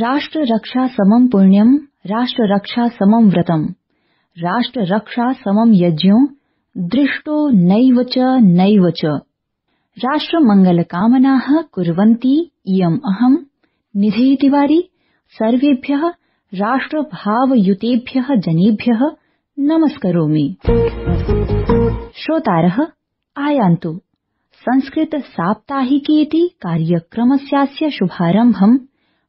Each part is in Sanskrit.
राष्ट्र रक्षा समं पुण्यं, राष्ट्र रक्षा समं व्रतम्, राष्ट्र रक्षा समं यज्ञो, दृष्टो नैव च। राष्ट्र मंगल कामनाः कुर्वन्ति इयम् अहम् निधि तिवारी सर्वेभ्यः राष्ट्र भावयुतेभ्यः जनेभ्यः नमस्करोमि। श्रोतारः आयान्तु संस्कृत साप्ताहिकेति कार्यक्रमस्यास्य शुभारम्भं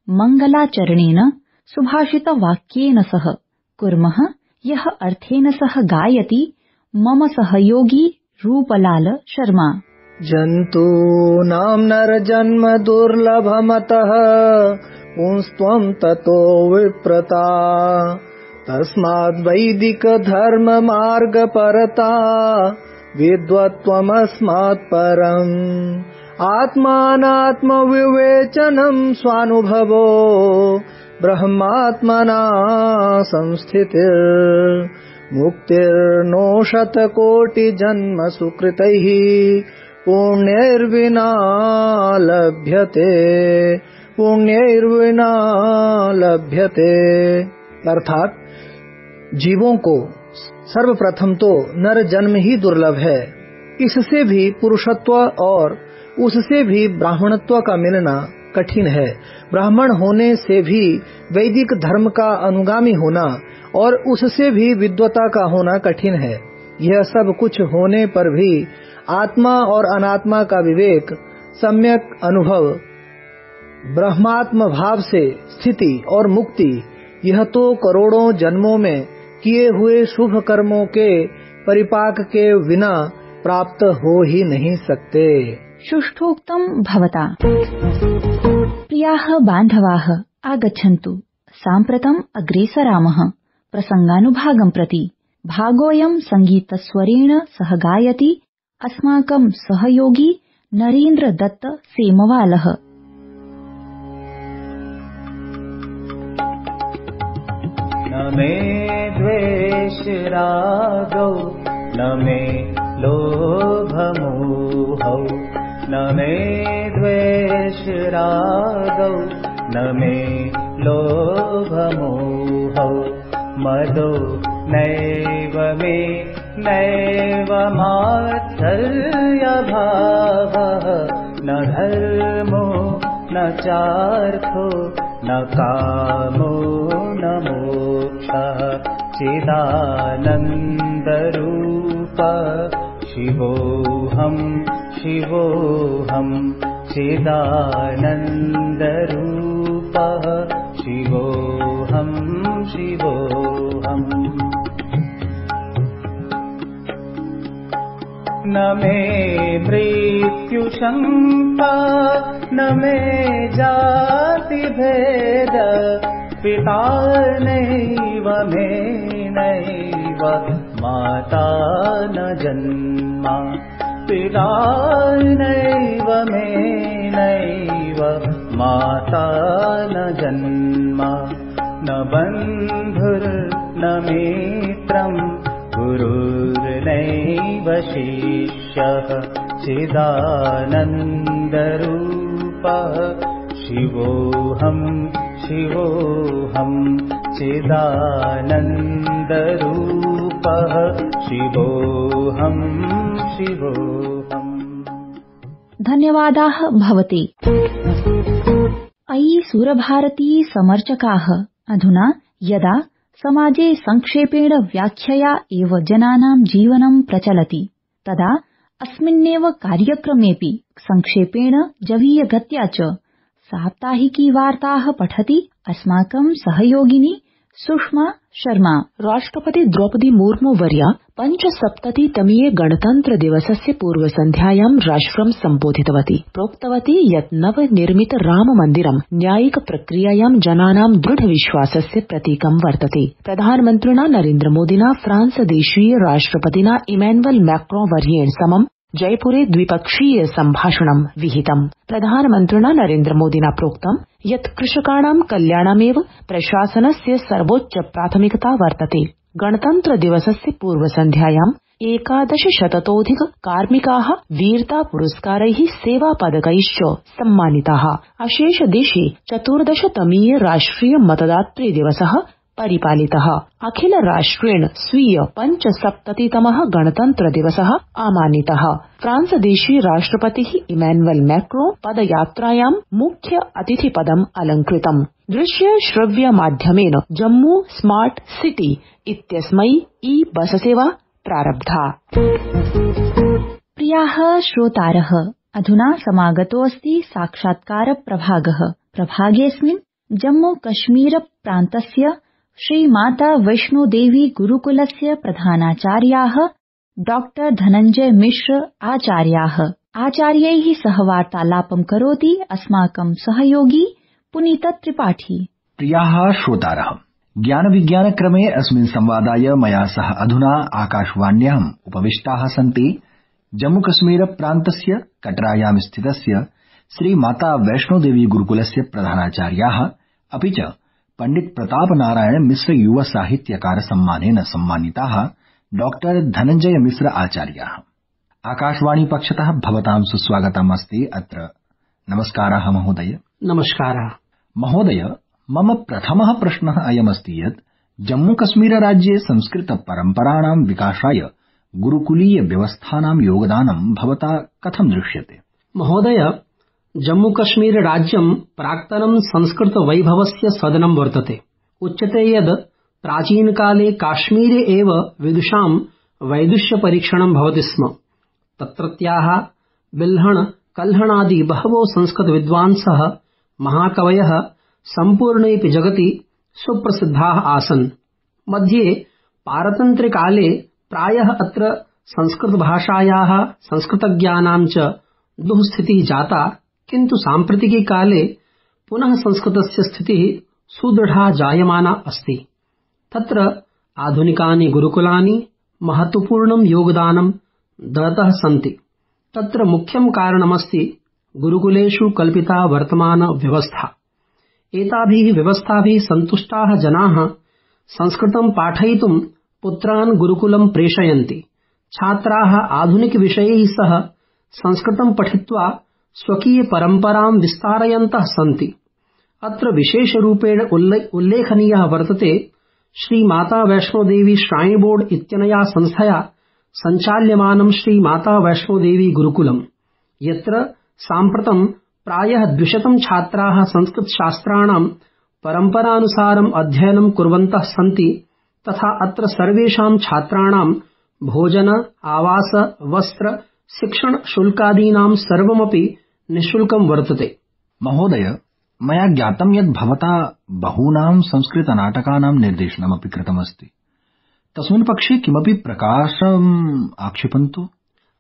मंगलाचरणेन सुभाषित वाक्येन सह कुर्मः, यः अर्थेन सह गायति मम सहयोगी रूपलाल शर्मा। जन्तूनां नरजन्म दुर्लभमतः पुंस्त्वं ततो विप्रता, तस्माद् वैदिक धर्म मार्ग परता विद्वत्त्वमस्मात् परम्। आत्मानात्म विवेचनं स्वानुभवो ब्रह्मात्मना संस्थितिर्, मुक्तिर्नो शतकोटि जन्म सुकृतैः पुण्यैर्विना लभ्यते। अर्थात जीवों को सर्वप्रथम तो नर जन्म ही दुर्लभ है, इससे भी पुरुषत्व और उससे भी ब्राह्मणत्व का मिलना कठिन है। ब्राह्मण होने से भी वैदिक धर्म का अनुगामी होना और उससे भी विद्वता का होना कठिन है। यह सब कुछ होने पर भी आत्मा और अनात्मा का विवेक, सम्यक अनुभव, ब्रह्मात्म भाव से स्थिति और मुक्ति, यह तो करोड़ों जन्मों में किए हुए शुभ कर्मों के परिपाक के बिना प्राप्त हो ही नहीं सकते। शुष्ठोक्तम् भवता। प्रियाः बान्धवाः, आगच्छन्तु साम्प्रतम् अग्रेसरामः प्रसंगानुभागं प्रति। भागोऽयं संगीतस्वरेण सह गायति अस्माकं सहयोगी नरेन्द्र दत्त सेमवालः। न मे द्वेष रागौ, न मे लोभ मोहौ, न मे द्वेष रागौ, न मे लोभ मोहौ, मदो नैव मे नैव मात्सर्य भावः, न धर्मो न चार्थो न कामो न मोक्षः, चिदानन्दरूप शिवोऽहं शिवोऽहं, चिदानन्दरूपः शिवोऽहं शिवोऽहम्। न मे मृत्युशङ्का, न मे जातिभेद, पिता नैव मे नैव माता न जन्मा, पिता नैव मे नैव माता न जन्मा, न बन्धुर्न मित्रम्, गुरुर्नैव शिष्यः, चिदानन्दरूपः शिवोऽहं शिवोऽहं, चिदानन्दरूपः शिवोऽहं शिवोऽहम्। धन्यवादाः भवते। अयि सुरभारती समर्चकाः, अधुना यदा समाजे संक्षेपेण व्याख्यया एव जनानां जीवनं प्रचलति, तदा अस्मिन्नेव कार्यक्रमेऽपि संक्षेपेण जवीयगत्या च साप्ताहिकी वार्ताः पठति अस्माकं सहयोगिनी सुषमा शर्मा। राष्ट्रपति द्रौपदी मुर्मू वर्या 75तमीये गणतन्त्र दिवसस्य पूर्वसन्ध्यायां राष्ट्रं सम्बोधितवती। प्रोक्तवती यत् नवनिर्मित राम मन्दिरं न्यायिक प्रक्रियायां जनानां दृढ विश्वासस्य प्रतीकं वर्तते। प्रधानमन्त्रिणा नरेन्द्र मोदिना फ्रांस देशीय राष्ट्रपतिना इमैनुअल मैक्रों वर्येण समं जयपुरे द्विपक्षीय सम्भाषणं विहितम्। प्रधानमन्त्रिणा नरेन्द्र मोदिना प्रोक्तं यत् कृषकाणां कल्याणमेव प्रशासनस्य सर्वोच्च प्राथमिकता वर्तते। गणतन्त्र दिवसस्य पूर्वसन्ध्यायां 1100तोऽधिक कार्मिकाः वीरता पुरस्कारैः सेवापदकैश्च सम्मानिताः। अशेष देशे 14तमीय राष्ट्रिय मतदातृ दिवसः परिपालितः। अखिल राष्ट्रेण स्वीय 75तमः गणतन्त्र दिवसः आमानितः। फ्रांस देशीय राष्ट्रपतिः इमैनुअल मैक्रों पदयात्रायां मुख्य अतिथिपदम् अलङ्कृतम्। दृश्य श्रव्य माध्यमेन जम्मू स्मार्ट सिटी इत्यस्मै ई-बस सेवा प्रारब्धा। प्रियाः श्रोतारः, अधुना समागतोऽस्ति साक्षात्कार प्रभागः। प्रभागेऽस्मिन् जम्मू कश्मीर प्रान्तस्य श्री माता वैष्णो देवी गुरुकुलस्य प्रधानाचार्याः डॉक्टर धनञ्जय मिश्र आचार्यैः सह वार्तालापं करोति अस्माकं सहयोगी पुनीत त्रिपाठी। प्रियाः श्रोतारः, ज्ञान विज्ञान क्रमे अस्मिन् संवादाय मया सह अधुना आकाशवाण्याम् उपविष्टाः सन्ति जम्मू कश्मीर प्रान्तस्य कटरायां स्थितस्य श्री माता वैष्णो देवी गुरुकुलस्य प्रधानाचार्याः अपि च पंडित प्रताप नारायण मिश्र युवा साहित्यकार सम्मानेन सम्मानिताः डॉक्टर धनञ्जय मिश्र आचार्याः। आकाशवाणी पक्षतः भवतां सुस्वागतम् अस्ति अत्र। नमस्काराः महोदय। नमस्कारः महोदय, मम प्रथमः प्रश्नः अयमस्ति यत् जम्मू कश्मीर राज्ये संस्कृत परम्पराणां विकासाय गुरुकुलीय व्यवस्थानां योगदानं भवता कथं दृश्यते? महोदय, जम्मू कश्मीर राज्यं प्राक्तनं संस्कृत वैभवस्य सदनं वर्तते। उच्यते यद् प्राचीनकाले काश्मीरे एव विदुषां वैदुष्य परीक्षणं भवति स्म। तत्रत्याः बिल्हण कल्हणादि बहवो संस्कृत विद्वांसः महाकवयः सम्पूर्णेऽपि जगति सुप्रसिद्धाः आसन्। मध्ये पारतन्त्र्यकाले प्रायः अत्र संस्कृतभाषायाः संस्कृतज्ञानां च दुःस्थितिः जाता, किन्तु साम्प्रतिके काले पुनः संस्कृतस्य स्थितिः सुदृढा जायमाना अस्ति। तत्र आधुनिकानि गुरुकुलानि महत्वपूर्णं योगदानं ददतः सन्ति। तत्र मुख्यं कारणमस्ति गुरुकुलेषु कल्पिता वर्तमान व्यवस्था। एताभिः व्यवस्थाभिः सन्तुष्टाः जनाः संस्कृतं पाठयितुं पुत्रान् गुरुकुलं प्रेषयन्ति। छात्राः आधुनिक विषयैः सह संस्कृतं पठित्वा स्वकीय परम्परां विस्तारयन्तः सन्ति। अत्र विशेषरूपेण उल्लेखनीयः वर्तते श्री माता वैष्णो देवी श्राइन बोर्ड इत्यनया संस्थया सञ्चाल्यमानं श्री माता वैष्णो देवी गुरुकुलम्, यत्र साम्प्रतं प्रायः 200 छात्राः संस्कृतशास्त्राणां परम्परानुसारम् अध्ययनं कुर्वन्तः सन्ति। तथा अत्र सर्वेषां छात्राणां भोजन, आवास, वस्त्र, शिक्षण शुल्कादीनां सर्वमपि निःशुल्कं वर्तते। महोदय, मया ज्ञातं यत् भवता बहूनां संस्कृतनाटकानां निर्देशनमपि कृतमस्ति। तस्मिन् पक्षे किमपि प्रकाशम् आक्षिपन्तु।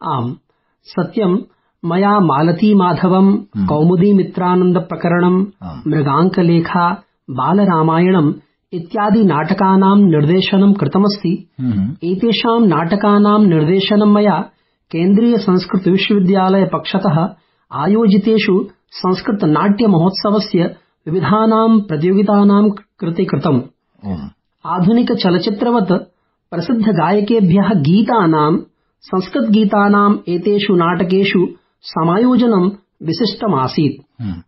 आम्, सत्यं। मया मालती माधवम्, कौमुदी मित्रानन्द प्रकरणम्, मृगाङ्कलेखा, बालरामायणम् इत्यादि नाटकानां निर्देशनं कृतमस्ति। एतेषां नाटकानां निर्देशनं मया केन्द्रीय संस्कृत विश्वविद्यालय पक्षतः आयोजितेषु संस्कृत नाट्य महोत्सवस्य विविधानां प्रतियोगितानां कृते कृतम्। आधुनिक चलचित्रवत् प्रसिद्ध गायकेभ्यः गीतानां संस्कृत गीतानाम् एतेषु नाटकेषु समायोजनं विशिष्टमासीत्।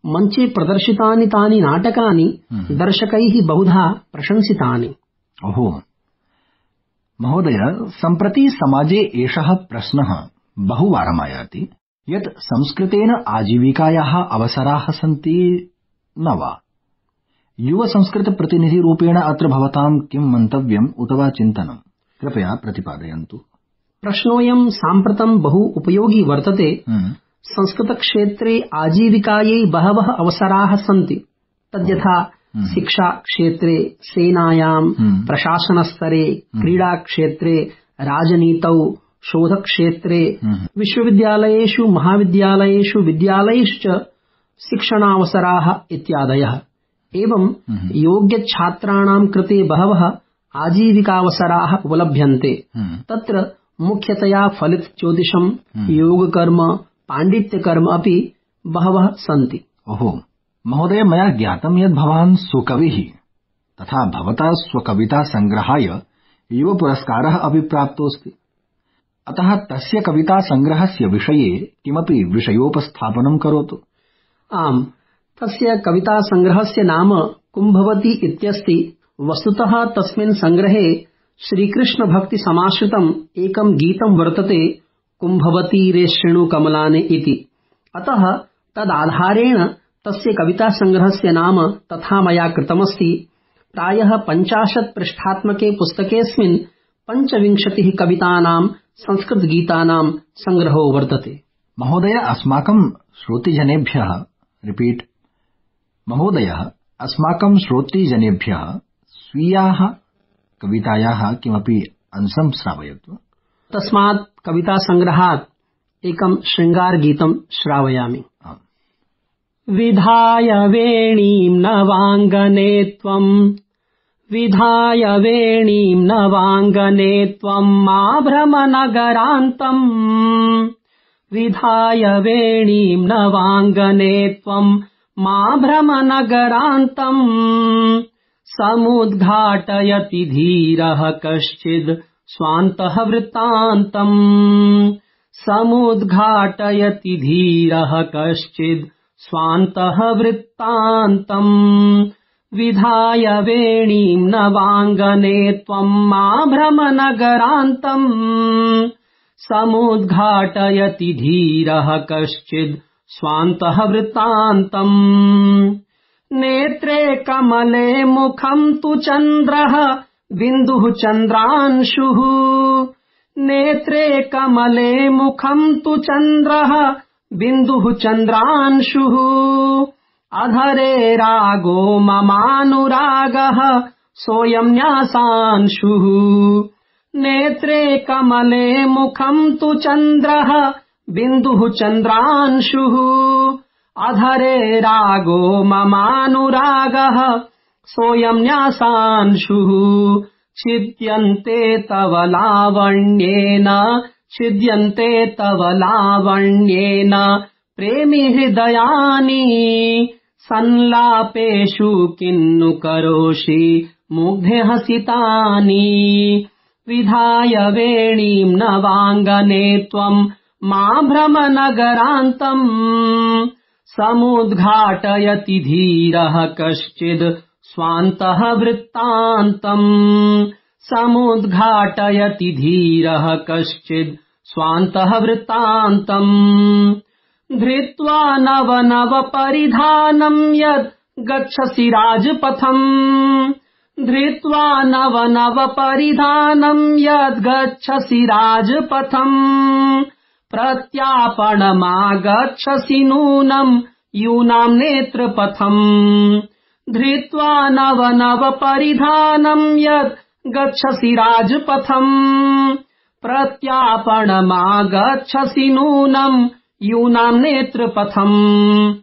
मञ्चे प्रदर्शितानि तानि नाटकानि दर्शकैः बहुधा प्रशंसितानि। ओहो महोदय, सम्प्रति समाजे एषः प्रश्नः बहुवारम् आयाति यत् संस्कृतेन आजीविकायाः अवसराः सन्ति न वा? युव संस्कृत प्रतिनिधिरूपेण अत्र भवतां किं मन्तव्यम् उत वा चिन्तनं? कृपया प्रतिपादयन्तु। प्रश्नोऽयं साम्प्रतं बहु उपयोगी वर्तते। संस्कृतक्षेत्रे आजीविकायै बहवः अवसराः सन्ति। तद्यथा शिक्षा क्षेत्रे, सेनायां, प्रशासनस्तरे, क्रीडाक्षेत्रे, राजनीतौ, शोधक्षेत्रे, विश्वविद्यालयेषु, महाविद्यालयेषु, विद्यालयेषु च शिक्षणावसराः इत्यादयः। एवं योग्यछात्राणां कृते बहवः आजीविकावसराः उपलभ्यन्ते। तत्र मुख्यतया फलित ज्योतिषं, योगकर्म, पाण्डित्यकर्म अपि बहवः सन्ति। ओहो महोदय, मया ज्ञातं यत् भवान् सुकविः तथा भवता स्वकविता संग्रहाय युव पुरस्कारः अपि प्राप्तोऽस्ति। अतः तस्य कविता संग्रहस्य विषये किमपि विषयोपस्थापनं करोतु। आम्, तस्य कविता संग्रहस्य नाम कुम्भवती इत्यस्ति। वस्तुतः तस्मिन् संग्रहे श्रीकृष्ण भक्ति समाश्रितम् एकं गीतं वर्तते, कुम्भवती रे शृणु कमलाने इति। अतः तदाधारेण तस्य कविता संग्रहस्य नाम तथा मया कृतमस्ति। प्रायः 50 पृष्ठात्मके पुस्तकेऽस्मिन् 25 कवितानां संस्कृत गीतानां संग्रहो वर्तते। महोदय, अस्माकं श्रोतृजनेभ्यः स्वीयाः कवितायाः किमपि अंशं श्रावयतु। तस्मात् कविता संग्रहात् एकं शृंगार गीतं श्रावयामि। विधाय वेणीं नवांगने त्वं, विधाय वेणीं नवांगने त्वं माभ्रमनगरान्तम्, विधाय वेणीं नवांगने त्वं माभ्रमनगरान्तम्, समुद्घाटयति धीरः कश्चिद् स्वान्तः वृत्तान्तम्, समुद्घाटयति धीरः कश्चिद् स्वान्तः वृत्तान्तम्, विधाय वेणीं नवांगने त्वं माभ्रमनगरान्तम्, समुद्घाटयति धीरः कश्चिद् स्वान्तः वृत्तान्तम्, नेत्रे कमले मुखं तु चन्द्रः बिन्दुः चन्द्रांशुः, नेत्रे कमले मुखं तु चन्द्रः बिन्दुः चन्द्रांशुः, अधरे रागो ममानुरागः सोऽयं न्यासांशुः, नेत्रे कमले मुखं तु चन्द्रः बिन्दुः चन्द्रांशुः, अधरे रागो ममानुरागः सोऽयं न्यासांशुः, छिद्यन्ते तव लावण्येन, छिद्यन्ते तव लावण्येन प्रेमी हृदयानि, संलापेषु किन्नु करोषि मुग्धे हसितानि, विधाय वेणीं नवांगने त्वं माभ्रमनगरान्तम्, समुद्घाटयति धीरः कश्चिद् स्वान्तः वृत्तान्तम्, समुद्घाटयति धीरः कश्चिद् स्वान्तः वृत्तान्तम्, धृत्वा नव नव परिधानं यद् गच्छसि राजपथम्, धृत्वा नव नव परिधानं यद् गच्छसि राजपथम्, प्रत्यापणमागच्छसि नूनं यूनां नेत्रपथम्, धृत्वा नव नव परिधानं यद् गच्छसि राजपथम्, प्रत्यापणमागच्छसि नूनं यूनां नेत्रपथम्,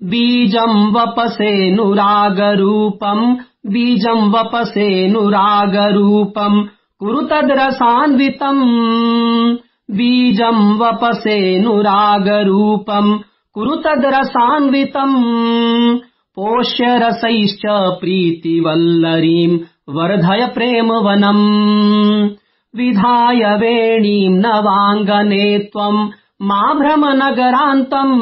बीजं वपसेऽनुरागरूपम्, बीजं वपसेऽनुरागरूपम् कुरु तद्रसान्वितम्, बीजं वपसेऽनुरागरूपम् कुरु तद्रसान्वितम्, पोष्य रसैश्च प्रीतिवल्लरीं वर्धय प्रेमवनम्, विधाय वेणीं नवांगने त्वं माभ्रमनगरान्तम्,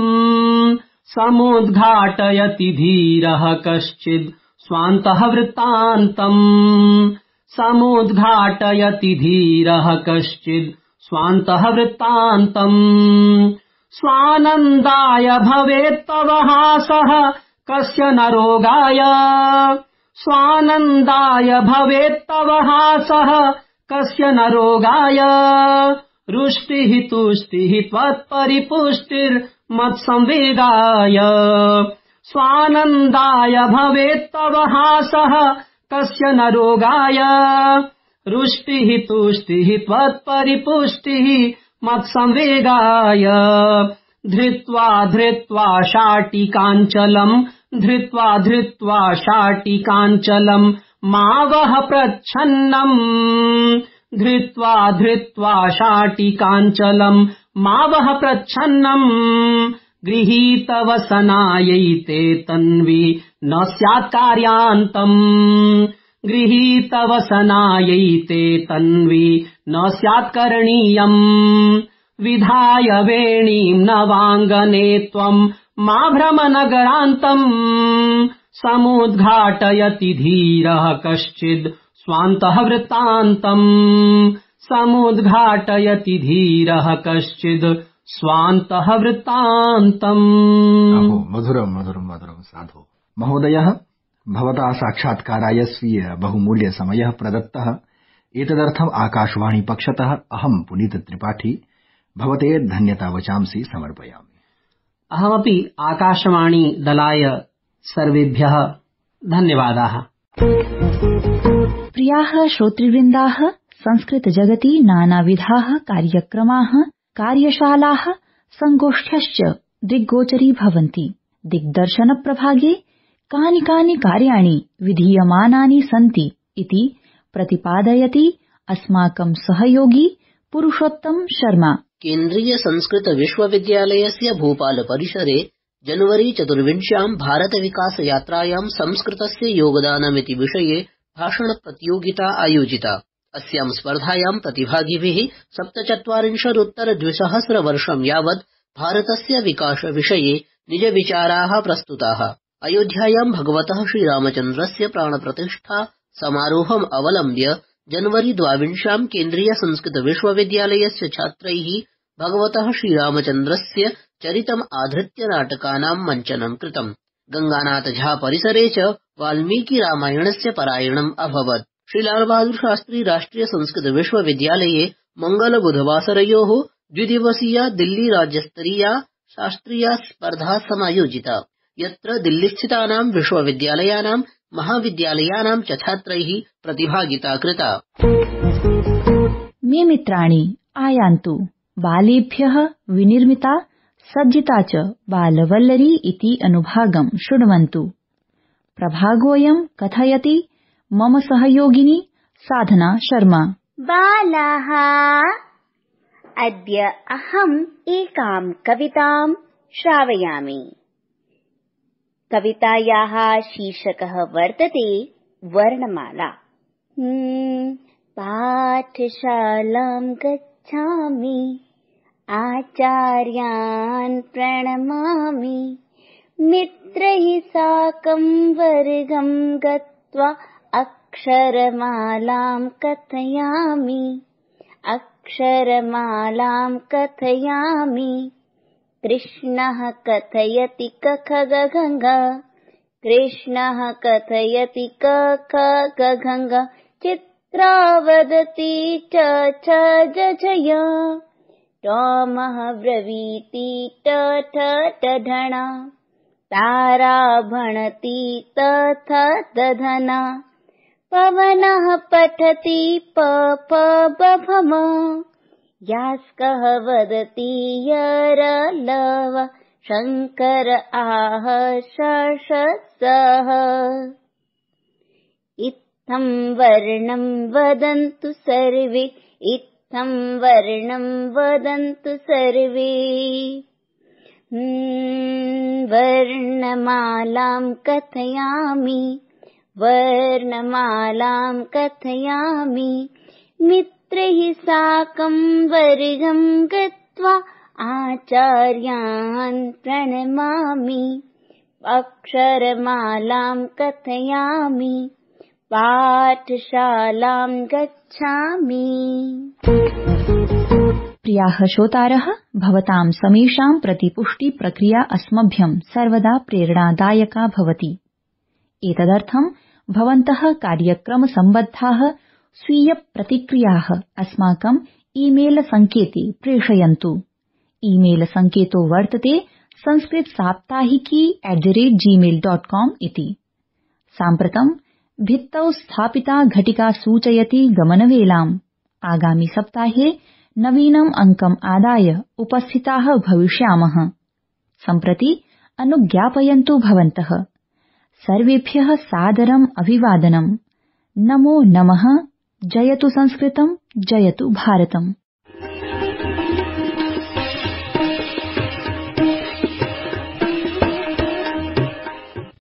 समुद्घाटयति धीरः कश्चिद् स्वान्तः वृत्तान्तम्, समुद्घाटयति धीरः कश्चिद् स्वान्तः वृत्तान्तम्, स्वानन्दाय भवेत्तव हासः कस्य न रोगाय, स्वानन्दाय भवेत्तव हासः कस्य न रोगाय, रुष्टिः तुष्टिः त्वत्परिपुष्टिर्मत्संवेगाय, स्वानन्दाय भवेत्तव हासः कस्य न रोगाय, रुष्टिः तुष्टिः त्वत्परिपुष्टिः मत्संवेगाय, धृत्वा धृत्वा शाटिकाञ्चलम्, धृत्वा धृत्वा शाटिकाञ्चलम् मावह प्रच्छन्नम्, धृत्वा धृत्वा शाटिकाञ्चलम् मावह प्रच्छन्नम्, गृहीतवसनायैते तन्वी न स्यात् कार्यान्तम्, गृहीतवसनायैते तन्वी न स्यात् करणीयम् विधाय वेणीम् नवाङ्गने त्वम् मा भ्रमनगरान्तम् समुद्घाटयति धीरः कश्चिद् स्वान्तः वृत्तान्तम् समुद्घाटयति धीरः कश्चिद् स्वान्तः वृत्तान्तम्। मधुरम् मधुरम् मधुरम् साधु। महोदयः, भवता साक्षात्काराय स्वीय बहुमूल्य समयः प्रदत्तः। एतदर्थम् आकाशवाणी पक्षतः अहम् पुनीत त्रिपाठी भवते धन्यता वचांसि समर्पयामि। अहमपि आकाशवाणी दलाय सर्वेभ्यः धन्यवादाः। प्रियाः श्रोतृवृन्दाः, संस्कृत जगति नानाविधाः कार्यक्रमाः, कार्यशालाः, संगोष्ठ्यश्च दिग्गोचरी भवन्ति। दिग्दर्शन प्रभागे कानि कानि कार्याणि विधीयमानानि सन्ति इति प्रतिपादयति अस्माकं सहयोगी पुरुषोत्तम शर्मा। केन्द्रीय संस्कृत विश्वविद्यालयस्य भोपाल परिसरे जनवरी 24 भारत विकास यात्रायां संस्कृतस्य योगदानमिति विषये भाषण प्रतियोगिता आयोजिता। अस्यां स्पर्धायां प्रतिभागिभिः 47-उत्तर-2000 वर्षं यावत् भारतस्य विकास विषये निज विचाराः प्रस्तुताः। अयोध्यायां भगवतः श्रीरामचन्द्रस्य प्राणप्रतिष्ठा समारोहम् अवलम्ब्य जनवरी 22 केन्द्रीय संस्कृत विश्वविद्यालयस्य छात्रैः भगवतः श्रीरामचन्द्रस्य चरितम् आधृत्य नाटकानां मञ्चनं कृतम्। गंगानाथ झा परिसरे च वाल्मीकि रामायणस्य पारायणम् अभवत्। श्री लाल बहादुर शास्त्री राष्ट्रिय संस्कृत विश्वविद्यालये मंगल बुधवासरयोः द्विदिवसीया दिल्ली राज्यस्तरीया शास्त्रीया स्पर्धा समायोजिता, यत्र दिल्लीस्थितानां विश्वविद्यालयानां महाविद्यालयानां च छात्रैः प्रतिभागिता कृता। मे मित्राणि आयान्तु, बालेभ्यः विनिर्मिता सज्जिता च बालवल्लरी इति अनुभागं शृण्वन्तु। प्रभागोऽयं कथयति मम सहयोगिनी साधना शर्मा। बालाः, अद्य अहम् एकां कवितां श्रावयामि। कवितायाः शीर्षकः वर्तते वर्णमाला। पाठशालां गच्छामि, आचार्यान् प्रणमामि, मित्रैः साकं वर्गं गत्वा अक्षरमालां कथयामि, अक्षरमालां कथयामि। कृष्णः कथयति कखगघङ्ग, कृष्णः कथयति कखगघङ्ग, चित्रा वदति च जजय, टोमः ब्रवीति ट ढणा, तारा भणति तथ दधना, पवनः पठति बभम, यास्कः वदति यरलव, शङ्कर आह शशसः। इत्थं वर्णं वदन्तु सर्वे, इत्थं वर्णं वदन्तु सर्वे। वर्णमालां कथयामि, वर्णमालां कथयामि, मित्रैः साकं वर्गं गत्वा आचार्यान् प्रणमामि, अक्षरमालां कथयामि, पाठशालां गच्छामि। प्रियाः श्रोतारः, भवतां समेषां प्रतिपुष्टि प्रक्रिया अस्मभ्यं सर्वदा प्रेरणादायका भवति। एतदर्थं भवन्तः कार्यक्रमसम्बद्धाः स्वीय प्रतिक्रियाः अस्माकं ईमेल सङ्केते प्रेषयन्तु। ईमेल सङ्केतो वर्तते sanskritsaaptahiki@gmail.com इति। साम्प्रतं भित्तौ स्थापिता घटिका सूचयति गमनवेलाम्। आगामि सप्ताहे नवीनम् अङ्कम् आदाय उपस्थिताः भविष्यामः। सम्प्रति अनुज्ञापयन्तु भवन्तः। सर्वेभ्यः सादरम् अभिवादनम्। नमो नमः। जयतु संस्कृतम्, जयतु भारतम्।